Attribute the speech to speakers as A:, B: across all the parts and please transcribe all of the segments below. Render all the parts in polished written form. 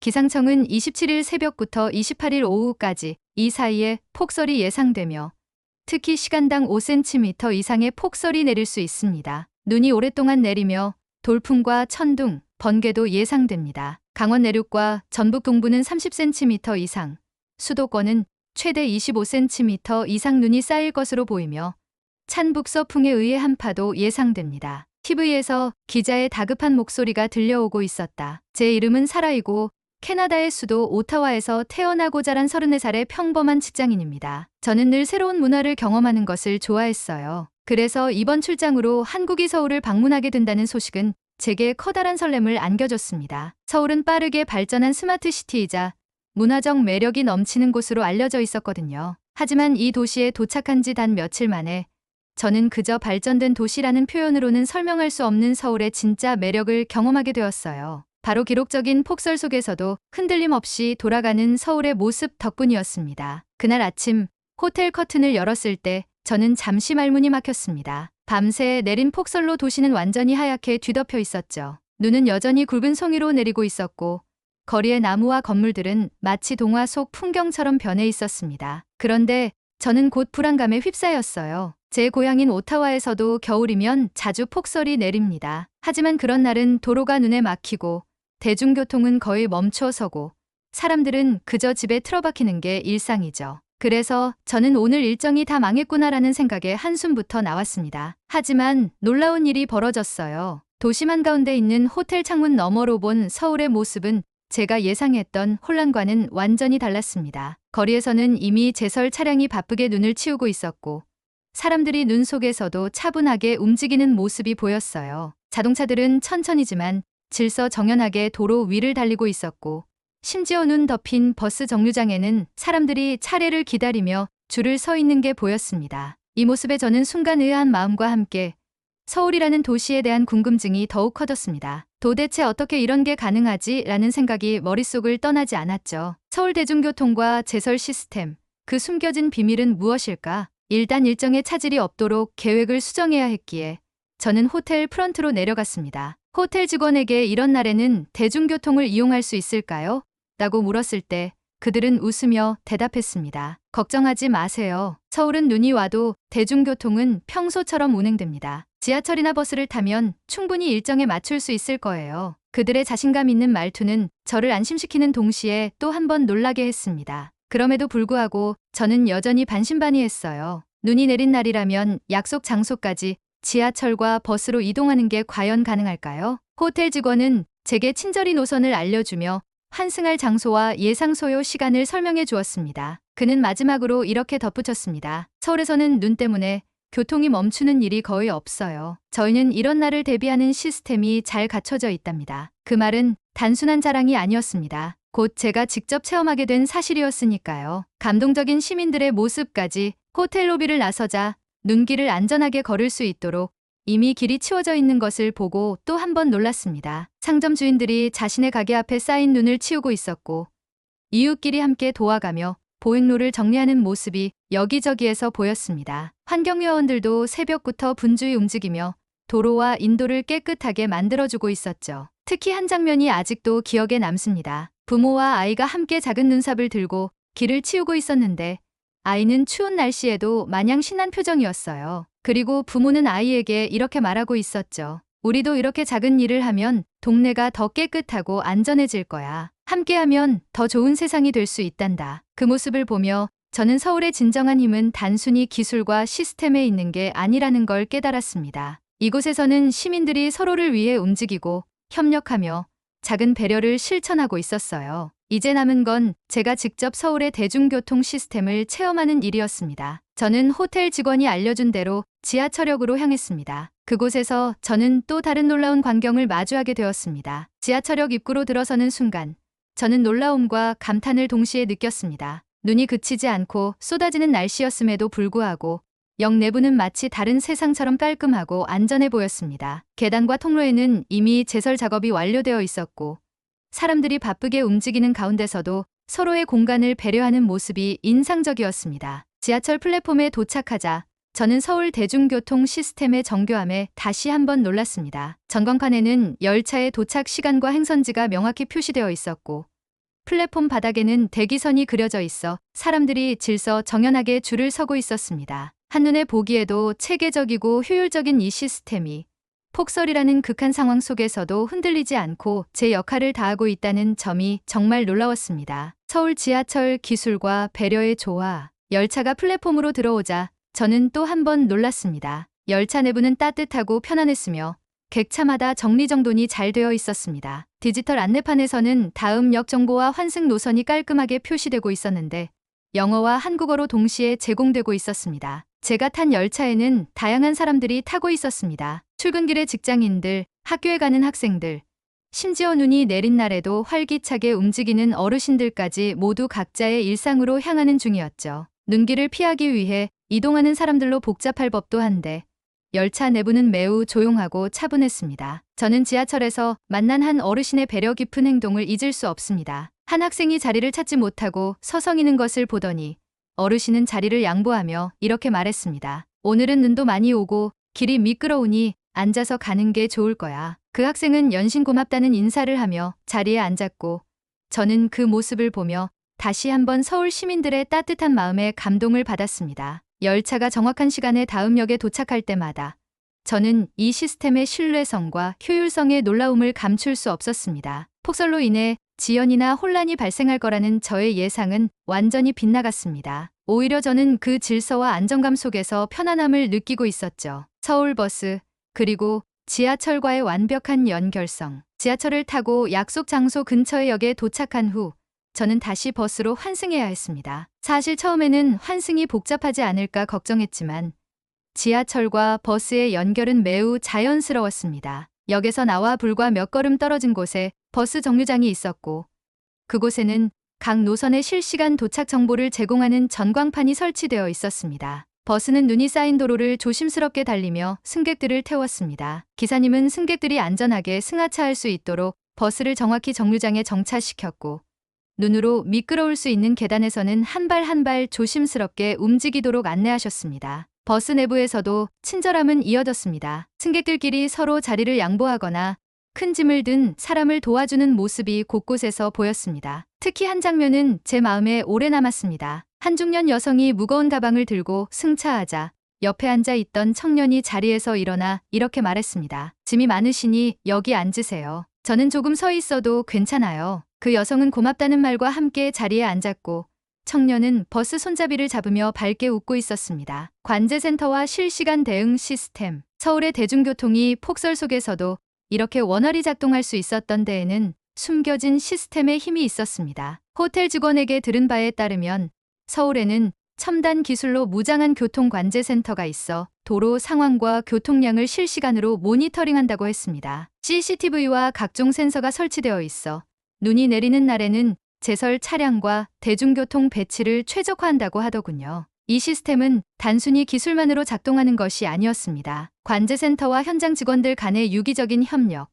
A: 기상청은 27일 새벽부터 28일 오후까지 이 사이에 폭설이 예상되며 특히 시간당 5cm 이상의 폭설이 내릴 수 있습니다. 눈이 오랫동안 내리며 돌풍과 천둥, 번개도 예상됩니다. 강원 내륙과 전북 동부는 30cm 이상, 수도권은 최대 25cm 이상 눈이 쌓일 것으로 보이며 찬 북서풍에 의해 한파도 예상됩니다. TV에서 기자의 다급한 목소리가 들려오고 있었다. 제 이름은 사라이고 캐나다의 수도 오타와에서 태어나고 자란 34살의 평범한 직장인입니다. 저는 늘 새로운 문화를 경험하는 것을 좋아했어요. 그래서 이번 출장으로 한국이 서울을 방문하게 된다는 소식은 제게 커다란 설렘을 안겨줬습니다. 서울은 빠르게 발전한 스마트시티이자 문화적 매력이 넘치는 곳으로 알려져 있었거든요. 하지만 이 도시에 도착한 지 단 며칠 만에 저는 그저 발전된 도시라는 표현으로는 설명할 수 없는 서울의 진짜 매력을 경험하게 되었어요. 바로 기록적인 폭설 속에서도 흔들림 없이 돌아가는 서울의 모습 덕분이었습니다. 그날 아침 호텔 커튼을 열었을 때 저는 잠시 말문이 막혔습니다. 밤새 내린 폭설로 도시는 완전히 하얗게 뒤덮여 있었죠. 눈은 여전히 굵은 송이로 내리고 있었고 거리의 나무와 건물들은 마치 동화 속 풍경처럼 변해 있었습니다. 그런데 저는 곧 불안감에 휩싸였어요. 제 고향인 오타와에서도 겨울이면 자주 폭설이 내립니다. 하지만 그런 날은 도로가 눈에 막히고 대중교통은 거의 멈춰서고 사람들은 그저 집에 틀어박히는 게 일상이죠. 그래서 저는 오늘 일정이 다 망했구나라는 생각에 한숨부터 나왔습니다. 하지만 놀라운 일이 벌어졌어요. 도심 한가운데 있는 호텔 창문 너머로 본 서울의 모습은 제가 예상했던 혼란과는 완전히 달랐습니다. 거리에서는 이미 제설 차량이 바쁘게 눈을 치우고 있었고 사람들이 눈 속에서도 차분하게 움직이는 모습이 보였어요. 자동차들은 천천히지만 질서정연하게 도로 위를 달리고 있었고 심지어 눈 덮인 버스 정류장에는 사람들이 차례를 기다리며 줄을 서 있는 게 보였습니다. 이 모습에 저는 순간 의아한 마음과 함께 서울이라는 도시에 대한 궁금증이 더욱 커졌습니다. 도대체 어떻게 이런 게 가능하지? 라는 생각이 머릿속을 떠나지 않았죠. 서울 대중교통과 제설 시스템, 그 숨겨진 비밀은 무엇일까? 일단 일정에 차질이 없도록 계획을 수정해야 했기에 저는 호텔 프런트로 내려갔습니다. 호텔 직원에게 이런 날에는 대중교통을 이용할 수 있을까요? 라고 물었을 때 그들은 웃으며 대답했습니다. 걱정하지 마세요. 서울은 눈이 와도 대중교통은 평소처럼 운행됩니다. 지하철이나 버스를 타면 충분히 일정에 맞출 수 있을 거예요. 그들의 자신감 있는 말투는 저를 안심시키는 동시에 또 한 번 놀라게 했습니다. 그럼에도 불구하고 저는 여전히 반신반의했어요. 눈이 내린 날이라면 약속 장소까지 지하철과 버스로 이동하는 게 과연 가능할까요? 호텔 직원은 제게 친절히 노선을 알려주며 환승할 장소와 예상 소요 시간을 설명해 주었습니다. 그는 마지막으로 이렇게 덧붙였습니다. 서울에서는 눈 때문에 교통이 멈추는 일이 거의 없어요. 저희는 이런 날을 대비하는 시스템이 잘 갖춰져 있답니다. 그 말은 단순한 자랑이 아니었습니다. 곧 제가 직접 체험하게 된 사실이었으니까요. 감동적인 시민들의 모습까지 호텔 로비를 나서자 눈길을 안전하게 걸을 수 있도록 이미 길이 치워져 있는 것을 보고 또 한 번 놀랐습니다. 상점 주인들이 자신의 가게 앞에 쌓인 눈을 치우고 있었고 이웃끼리 함께 도와가며 보행로를 정리하는 모습이 여기저기에서 보였습니다. 환경요원들도 새벽부터 분주히 움직이며 도로와 인도를 깨끗하게 만들어주고 있었죠. 특히 한 장면이 아직도 기억에 남습니다. 부모와 아이가 함께 작은 눈삽을 들고 길을 치우고 있었는데 아이는 추운 날씨에도 마냥 신난 표정이었어요. 그리고 부모는 아이에게 이렇게 말하고 있었죠. 우리도 이렇게 작은 일을 하면 동네가 더 깨끗하고 안전해질 거야. 함께하면 더 좋은 세상이 될 수 있단다. 그 모습을 보며 저는 서울의 진정한 힘은 단순히 기술과 시스템에 있는 게 아니라는 걸 깨달았습니다. 이곳에서는 시민들이 서로를 위해 움직이고 협력하며 작은 배려를 실천하고 있었어요. 이제 남은 건 제가 직접 서울의 대중교통 시스템을 체험하는 일이었습니다. 저는 호텔 직원이 알려준 대로 지하철역으로 향했습니다. 그곳에서 저는 또 다른 놀라운 광경을 마주하게 되었습니다. 지하철역 입구로 들어서는 순간 저는 놀라움과 감탄을 동시에 느꼈습니다. 눈이 그치지 않고 쏟아지는 날씨였음에도 불구하고 역 내부는 마치 다른 세상처럼 깔끔하고 안전해 보였습니다. 계단과 통로에는 이미 제설 작업이 완료되어 있었고 사람들이 바쁘게 움직이는 가운데서도 서로의 공간을 배려하는 모습이 인상적이었습니다. 지하철 플랫폼에 도착하자 저는 서울 대중교통 시스템의 정교함에 다시 한번 놀랐습니다. 전광판에는 열차의 도착 시간과 행선지가 명확히 표시되어 있었고 플랫폼 바닥에는 대기선이 그려져 있어 사람들이 질서정연하게 줄을 서고 있었습니다. 한눈에 보기에도 체계적이고 효율적인 이 시스템이 폭설이라는 극한 상황 속에서도 흔들리지 않고 제 역할을 다하고 있다는 점이 정말 놀라웠습니다. 서울 지하철 기술과 배려의 조화. 열차가 플랫폼으로 들어오자 저는 또 한 번 놀랐습니다. 열차 내부는 따뜻하고 편안했으며 객차마다 정리정돈이 잘 되어 있었습니다. 디지털 안내판에서는 다음 역 정보와 환승 노선이 깔끔하게 표시되고 있었는데 영어와 한국어로 동시에 제공되고 있었습니다. 제가 탄 열차에는 다양한 사람들이 타고 있었습니다. 출근길의 직장인들, 학교에 가는 학생들, 심지어 눈이 내린 날에도 활기차게 움직이는 어르신들까지 모두 각자의 일상으로 향하는 중이었죠. 눈길을 피하기 위해 이동하는 사람들로 복잡할 법도 한데 열차 내부는 매우 조용하고 차분했습니다. 저는 지하철에서 만난 한 어르신의 배려 깊은 행동을 잊을 수 없습니다. 한 학생이 자리를 찾지 못하고 서성이는 것을 보더니 어르신은 자리를 양보하며 이렇게 말했습니다. 오늘은 눈도 많이 오고 길이 미끄러우니 앉아서 가는 게 좋을 거야. 그 학생은 연신 고맙다는 인사를 하며 자리에 앉았고 저는 그 모습을 보며 다시 한번 서울 시민들의 따뜻한 마음에 감동을 받았습니다. 열차가 정확한 시간에 다음 역에 도착할 때마다 저는 이 시스템의 신뢰성과 효율성의 놀라움을 감출 수 없었습니다. 폭설로 인해 지연이나 혼란이 발생할 거라는 저의 예상은 완전히 빗나갔습니다. 오히려 저는 그 질서와 안정감 속에서 편안함을 느끼고 있었죠. 서울버스, 그리고 지하철과의 완벽한 연결성. 지하철을 타고 약속 장소 근처의 역에 도착한 후 저는 다시 버스로 환승해야 했습니다. 사실 처음에는 환승이 복잡하지 않을까 걱정했지만 지하철과 버스의 연결은 매우 자연스러웠습니다. 역에서 나와 불과 몇 걸음 떨어진 곳에 버스 정류장이 있었고 그곳에는 각 노선의 실시간 도착 정보를 제공하는 전광판이 설치되어 있었습니다. 버스는 눈이 쌓인 도로를 조심스럽게 달리며 승객들을 태웠습니다. 기사님은 승객들이 안전하게 승하차할 수 있도록 버스를 정확히 정류장에 정차시켰고 눈으로 미끄러울 수 있는 계단에서는 한 발 한 발 조심스럽게 움직이도록 안내하셨습니다. 버스 내부에서도 친절함은 이어졌습니다. 승객들끼리 서로 자리를 양보하거나 큰 짐을 든 사람을 도와주는 모습이 곳곳에서 보였습니다. 특히 한 장면은 제 마음에 오래 남았습니다. 한 중년 여성이 무거운 가방을 들고 승차하자 옆에 앉아 있던 청년이 자리에서 일어나 이렇게 말했습니다. 짐이 많으시니 여기 앉으세요. 저는 조금 서 있어도 괜찮아요. 그 여성은 고맙다는 말과 함께 자리에 앉았고 청년은 버스 손잡이를 잡으며 밝게 웃고 있었습니다. 관제센터와 실시간 대응 시스템. 서울의 대중교통이 폭설 속에서도 이렇게 원활히 작동할 수 있었던 데에는 숨겨진 시스템의 힘이 있었습니다. 호텔 직원에게 들은 바에 따르면 서울에는 첨단 기술로 무장한 교통관제센터가 있어 도로 상황과 교통량을 실시간으로 모니터링한다고 했습니다. CCTV와 각종 센서가 설치되어 있어 눈이 내리는 날에는 제설 차량과 대중교통 배치를 최적화한다고 하더군요. 이 시스템은 단순히 기술만으로 작동하는 것이 아니었습니다. 관제센터와 현장 직원들 간의 유기적인 협력,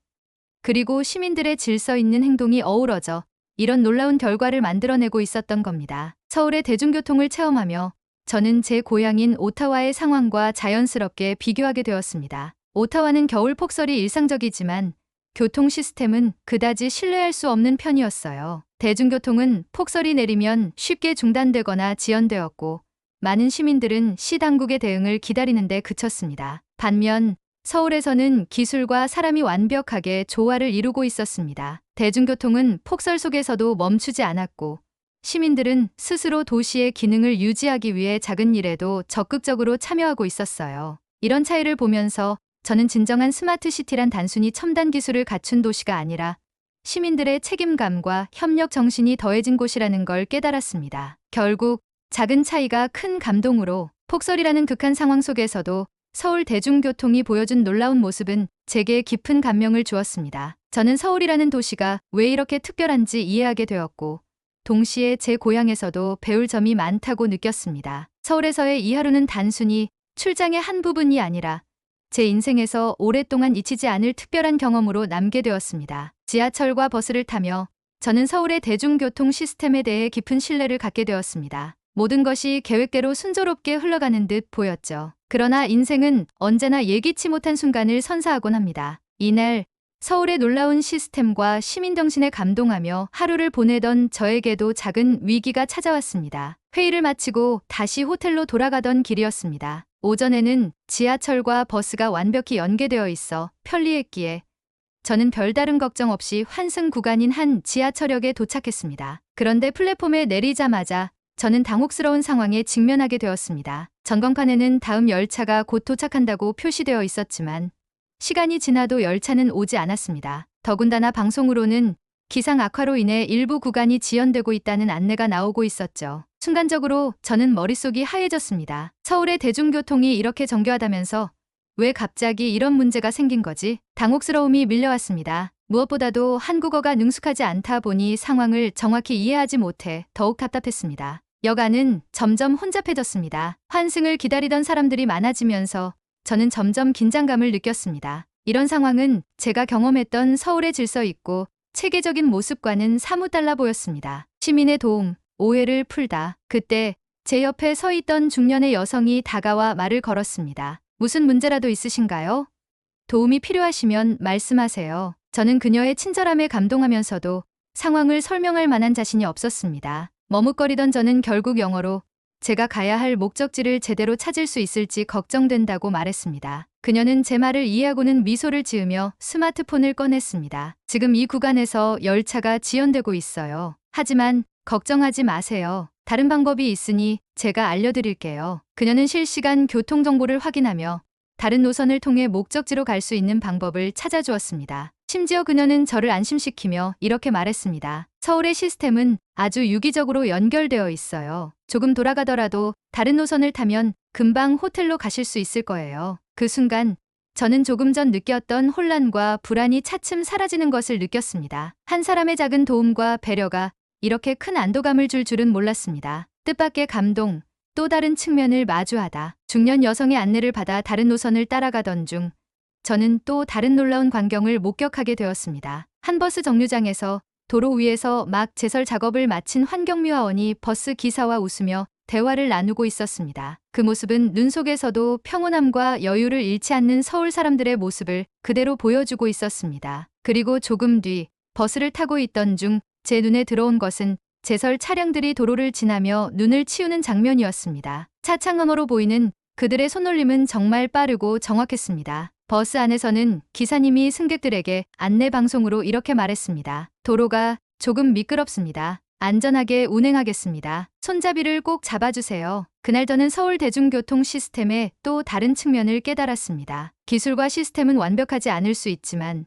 A: 그리고 시민들의 질서 있는 행동이 어우러져 이런 놀라운 결과를 만들어내고 있었던 겁니다. 서울의 대중교통을 체험하며 저는 제 고향인 오타와의 상황과 자연스럽게 비교하게 되었습니다. 오타와는 겨울 폭설이 일상적이지만 교통 시스템은 그다지 신뢰할 수 없는 편이었어요. 대중교통은 폭설이 내리면 쉽게 중단되거나 지연되었고 많은 시민들은 시 당국의 대응을 기다리는 데 그쳤습니다. 반면 서울에서는 기술과 사람이 완벽하게 조화를 이루고 있었습니다. 대중교통은 폭설 속에서도 멈추지 않았고 시민들은 스스로 도시의 기능을 유지하기 위해 작은 일에도 적극적으로 참여하고 있었어요. 이런 차이를 보면서 저는 진정한 스마트 시티란 단순히 첨단 기술을 갖춘 도시가 아니라 시민들의 책임감과 협력 정신이 더해진 곳이라는 걸 깨달았습니다. 결국 작은 차이가 큰 감동으로 폭설이라는 극한 상황 속에서도 서울 대중교통이 보여준 놀라운 모습은 제게 깊은 감명을 주었습니다. 저는 서울이라는 도시가 왜 이렇게 특별한지 이해하게 되었고 동시에 제 고향에서도 배울 점이 많다고 느꼈습니다. 서울에서의 이 하루는 단순히 출장의 한 부분이 아니라 제 인생에서 오랫동안 잊히지 않을 특별한 경험으로 남게 되었습니다. 지하철과 버스를 타며 저는 서울의 대중교통 시스템에 대해 깊은 신뢰를 갖게 되었습니다. 모든 것이 계획대로 순조롭게 흘러가는 듯 보였죠. 그러나 인생은 언제나 예기치 못한 순간을 선사하곤 합니다. 이날 서울의 놀라운 시스템과 시민정신에 감동하며 하루를 보내던 저에게도 작은 위기가 찾아왔습니다. 회의를 마치고 다시 호텔로 돌아가던 길이었습니다. 오전에는 지하철과 버스가 완벽히 연계되어 있어 편리했기에 저는 별다른 걱정 없이 환승 구간인 한 지하철역에 도착했습니다. 그런데 플랫폼에 내리자마자 저는 당혹스러운 상황에 직면하게 되었습니다. 전광판에는 다음 열차가 곧 도착한다고 표시되어 있었지만 시간이 지나도 열차는 오지 않았습니다. 더군다나 방송으로는 기상 악화로 인해 일부 구간이 지연되고 있다는 안내가 나오고 있었죠. 순간적으로 저는 머릿속이 하얘졌습니다. 서울의 대중교통이 이렇게 정교하다면서 왜 갑자기 이런 문제가 생긴 거지? 당혹스러움이 밀려왔습니다. 무엇보다도 한국어가 능숙하지 않다 보니 상황을 정확히 이해하지 못해 더욱 답답했습니다. 역 안은 점점 혼잡해졌습니다. 환승을 기다리던 사람들이 많아지면서 저는 점점 긴장감을 느꼈습니다. 이런 상황은 제가 경험했던 서울의 질서 있고 체계적인 모습과는 사뭇 달라 보였습니다. 시민의 도움, 오해를 풀다. 그때 제 옆에 서 있던 중년의 여성이 다가와 말을 걸었습니다. 무슨 문제라도 있으신가요? 도움이 필요하시면 말씀하세요. 저는 그녀의 친절함에 감동하면서도 상황을 설명할 만한 자신이 없었습니다. 머뭇거리던 저는 결국 영어로 제가 가야 할 목적지를 제대로 찾을 수 있을지 걱정된다고 말했습니다. 그녀는 제 말을 이해하고는 미소를 지으며 스마트폰을 꺼냈습니다. 지금 이 구간에서 열차가 지연되고 있어요. 하지만 걱정하지 마세요. 다른 방법이 있으니 제가 알려드릴게요. 그녀는 실시간 교통정보를 확인하며 다른 노선을 통해 목적지로 갈 수 있는 방법을 찾아주었습니다. 심지어 그녀는 저를 안심시키며 이렇게 말했습니다. 서울의 시스템은 아주 유기적으로 연결되어 있어요. 조금 돌아가더라도 다른 노선을 타면 금방 호텔로 가실 수 있을 거예요. 그 순간 저는 조금 전 느꼈던 혼란과 불안이 차츰 사라지는 것을 느꼈습니다. 한 사람의 작은 도움과 배려가 이렇게 큰 안도감을 줄 줄은 몰랐습니다. 뜻밖의 감동, 또 다른 측면을 마주하다. 중년 여성의 안내를 받아 다른 노선을 따라가던 중 저는 또 다른 놀라운 광경을 목격하게 되었습니다. 한 버스 정류장에서 도로 위에서 막 제설 작업을 마친 환경미화원이 버스 기사와 웃으며 대화를 나누고 있었습니다. 그 모습은 눈 속에서도 평온함과 여유를 잃지 않는 서울 사람들의 모습을 그대로 보여주고 있었습니다. 그리고 조금 뒤 버스를 타고 있던 중 제 눈에 들어온 것은 제설 차량들이 도로를 지나며 눈을 치우는 장면이었습니다. 차창 너머로 보이는 그들의 손놀림은 정말 빠르고 정확했습니다. 버스 안에서는 기사님이 승객들에게 안내 방송으로 이렇게 말했습니다. 도로가 조금 미끄럽습니다. 안전하게 운행하겠습니다. 손잡이를 꼭 잡아주세요. 그날 저는 서울 대중교통 시스템의 또 다른 측면을 깨달았습니다. 기술과 시스템은 완벽하지 않을 수 있지만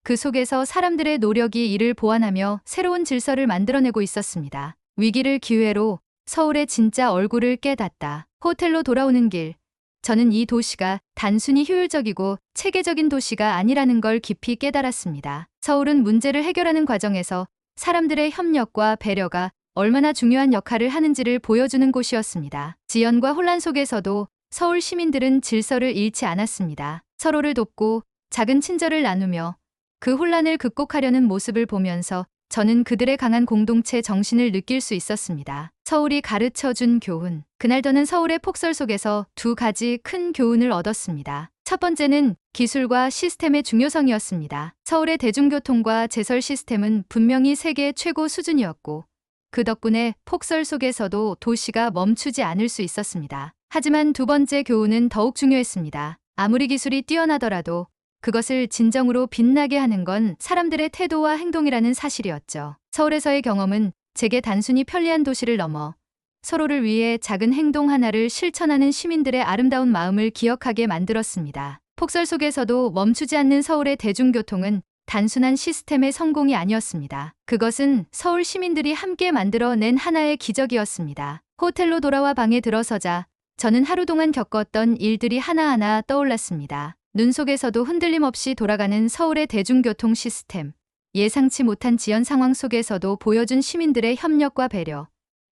A: 그 속에서 사람들의 노력이 이를 보완하며 새로운 질서를 만들어내고 있었습니다. 위기를 기회로 서울의 진짜 얼굴을 깨닫다. 호텔로 돌아오는 길. 저는 이 도시가 단순히 효율적이고 체계적인 도시가 아니라는 걸 깊이 깨달았습니다. 서울은 문제를 해결하는 과정에서 사람들의 협력과 배려가 얼마나 중요한 역할을 하는지를 보여주는 곳이었습니다. 지연과 혼란 속에서도 서울 시민들은 질서를 잃지 않았습니다. 서로를 돕고 작은 친절을 나누며 그 혼란을 극복하려는 모습을 보면서 저는 그들의 강한 공동체 정신을 느낄 수 있었습니다. 서울이 가르쳐준 교훈. 그날 저는 서울의 폭설 속에서 두 가지 큰 교훈을 얻었습니다. 첫 번째는 기술과 시스템의 중요성이었습니다. 서울의 대중교통과 제설 시스템은 분명히 세계 최고 수준이었고 그 덕분에 폭설 속에서도 도시가 멈추지 않을 수 있었습니다. 하지만 두 번째 교훈은 더욱 중요했습니다. 아무리 기술이 뛰어나더라도 그것을 진정으로 빛나게 하는 건 사람들의 태도와 행동이라는 사실이었죠. 서울에서의 경험은 제게 단순히 편리한 도시를 넘어 서로를 위해 작은 행동 하나를 실천하는 시민들의 아름다운 마음을 기억하게 만들었습니다. 폭설 속에서도 멈추지 않는 서울의 대중교통은 단순한 시스템의 성공이 아니었습니다. 그것은 서울 시민들이 함께 만들어낸 하나의 기적이었습니다. 호텔로 돌아와 방에 들어서자 저는 하루 동안 겪었던 일들이 하나하나 떠올랐습니다. 눈 속에서도 흔들림 없이 돌아가는 서울의 대중교통 시스템, 예상치 못한 지연 상황 속에서도 보여준 시민들의 협력과 배려,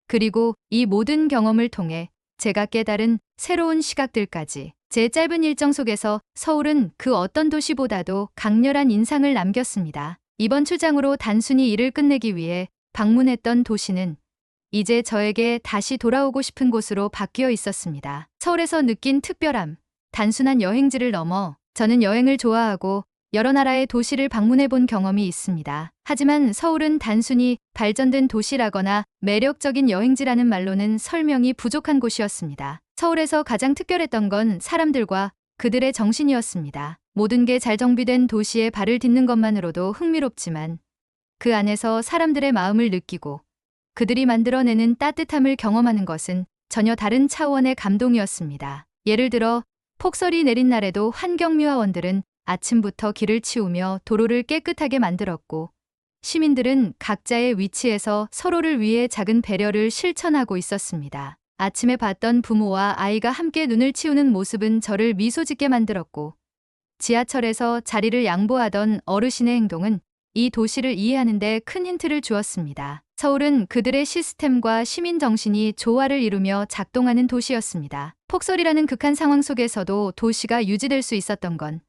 A: 그리고 이 모든 경험을 통해 제가 깨달은 새로운 시각들까지. 제 짧은 일정 속에서 서울은 그 어떤 도시보다도 강렬한 인상을 남겼습니다. 이번 출장으로 단순히 일을 끝내기 위해 방문했던 도시는 이제 저에게 다시 돌아오고 싶은 곳으로 바뀌어 있었습니다. 서울에서 느낀 특별함, 단순한 여행지를 넘어 저는 여행을 좋아하고 여러 나라의 도시를 방문해 본 경험이 있습니다. 하지만 서울은 단순히 발전된 도시라거나 매력적인 여행지라는 말로는 설명이 부족한 곳이었습니다. 서울에서 가장 특별했던 건 사람들과 그들의 정신이었습니다. 모든 게 잘 정비된 도시에 발을 딛는 것만으로도 흥미롭지만 그 안에서 사람들의 마음을 느끼고 그들이 만들어내는 따뜻함을 경험하는 것은 전혀 다른 차원의 감동이었습니다. 예를 들어 폭설이 내린 날에도 환경미화원들은 아침부터 길을 치우며 도로를 깨끗하게 만들었고 시민들은 각자의 위치에서 서로를 위해 작은 배려를 실천하고 있었습니다. 아침에 봤던 부모와 아이가 함께 눈을 치우는 모습은 저를 미소 짓게 만들었고 지하철에서 자리를 양보하던 어르신의 행동은 이 도시를 이해하는 데 큰 힌트를 주었습니다. 서울은 그들의 시스템과 시민 정신이 조화를 이루며 작동하는 도시였습니다. 폭설이라는 극한 상황 속에서도 도시가 유지될 수 있었던 건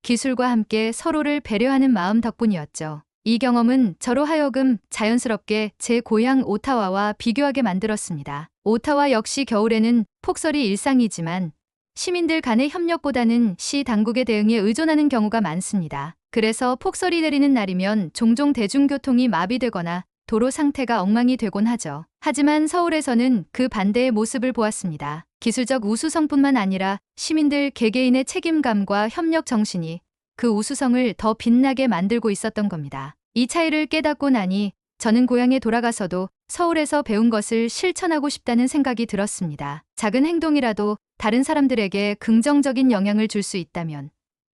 A: 기술과 함께 서로를 배려하는 마음 덕분이었죠. 이 경험은 저로 하여금 자연스럽게 제 고향 오타와와 비교하게 만들었습니다. 오타와 역시 겨울에는 폭설이 일상이지만 시민들 간의 협력보다는 시 당국의 대응에 의존하는 경우가 많습니다. 그래서 폭설이 내리는 날이면 종종 대중교통이 마비되거나 도로 상태가 엉망이 되곤 하죠. 하지만 서울에서는 그 반대의 모습을 보았습니다. 기술적 우수성뿐만 아니라 시민들 개개인의 책임감과 협력 정신이 그 우수성을 더 빛나게 만들고 있었던 겁니다. 이 차이를 깨닫고 나니 저는 고향에 돌아가서도 서울에서 배운 것을 실천하고 싶다는 생각이 들었습니다. 작은 행동이라도 다른 사람들에게 긍정적인 영향을 줄 수 있다면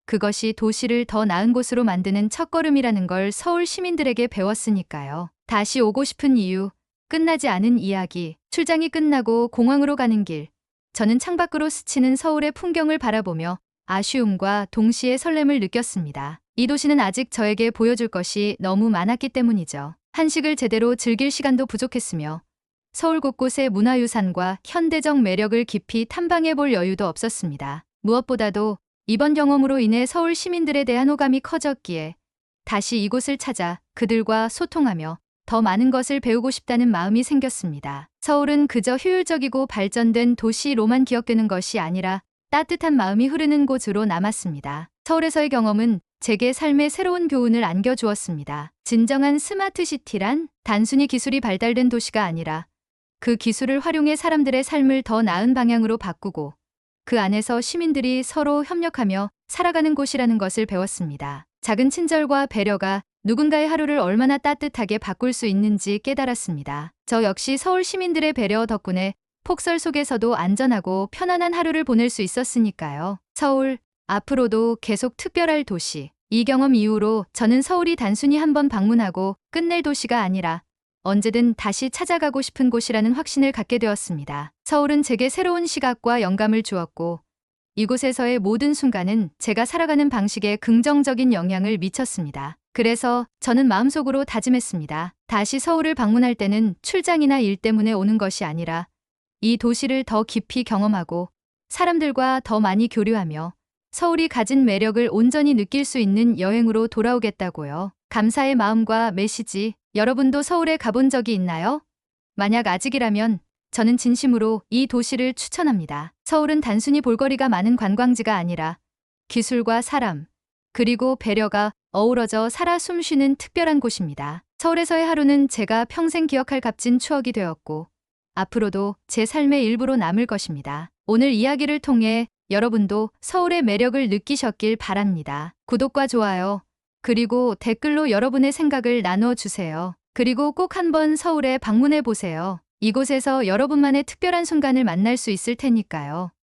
A: 그것이 도시를 더 나은 곳으로 만드는 첫걸음이라는 걸 서울 시민들에게 배웠으니까요. 다시 오고 싶은 이유, 끝나지 않은 이야기, 출장이 끝나고 공항으로 가는 길. 저는 창밖으로 스치는 서울의 풍경을 바라보며 아쉬움과 동시에 설렘을 느꼈습니다. 이 도시는 아직 저에게 보여줄 것이 너무 많았기 때문이죠. 한식을 제대로 즐길 시간도 부족했으며 서울 곳곳의 문화유산과 현대적 매력을 깊이 탐방해 볼 여유도 없었습니다. 무엇보다도 이번 경험으로 인해 서울 시민들에 대한 호감이 커졌기에 다시 이곳을 찾아 그들과 소통하며 더 많은 것을 배우고 싶다는 마음이 생겼습니다. 서울은 그저 효율적이고 발전된 도시로만 기억되는 것이 아니라 따뜻한 마음이 흐르는 곳으로 남았습니다. 서울에서의 경험은 제게 삶의 새로운 교훈을 안겨주었습니다. 진정한 스마트 시티란 단순히 기술이 발달된 도시가 아니라 그 기술을 활용해 사람들의 삶을 더 나은 방향으로 바꾸고 그 안에서 시민들이 서로 협력하며 살아가는 곳이라는 것을 배웠습니다. 작은 친절과 배려가 누군가의 하루를 얼마나 따뜻하게 바꿀 수 있는지 깨달았습니다. 저 역시 서울 시민들의 배려 덕분에 폭설 속에서도 안전하고 편안한 하루를 보낼 수 있었으니까요. 서울, 앞으로도 계속 특별할 도시. 이 경험 이후로 저는 서울이 단순히 한번 방문하고 끝낼 도시가 아니라 언제든 다시 찾아가고 싶은 곳이라는 확신을 갖게 되었습니다. 서울은 제게 새로운 시각과 영감을 주었고 이곳에서의 모든 순간은 제가 살아가는 방식에 긍정적인 영향을 미쳤습니다. 그래서 저는 마음속으로 다짐했습니다. 다시 서울을 방문할 때는 출장이나 일 때문에 오는 것이 아니라 이 도시를 더 깊이 경험하고 사람들과 더 많이 교류하며 서울이 가진 매력을 온전히 느낄 수 있는 여행으로 돌아오겠다고요. 감사의 마음과 메시지, 여러분도 서울에 가본 적이 있나요? 만약 아직이라면 저는 진심으로 이 도시를 추천합니다. 서울은 단순히 볼거리가 많은 관광지가 아니라 기술과 사람, 그리고 배려가 어우러져 살아 숨쉬는 특별한 곳입니다. 서울에서의 하루는 제가 평생 기억할 값진 추억이 되었고 앞으로도 제 삶의 일부로 남을 것입니다. 오늘 이야기를 통해 여러분도 서울의 매력을 느끼셨길 바랍니다. 구독과 좋아요, 그리고 댓글로 여러분의 생각을 나눠주세요. 그리고 꼭 한번 서울에 방문해 보세요. 이곳에서 여러분만의 특별한 순간을 만날 수 있을 테니까요.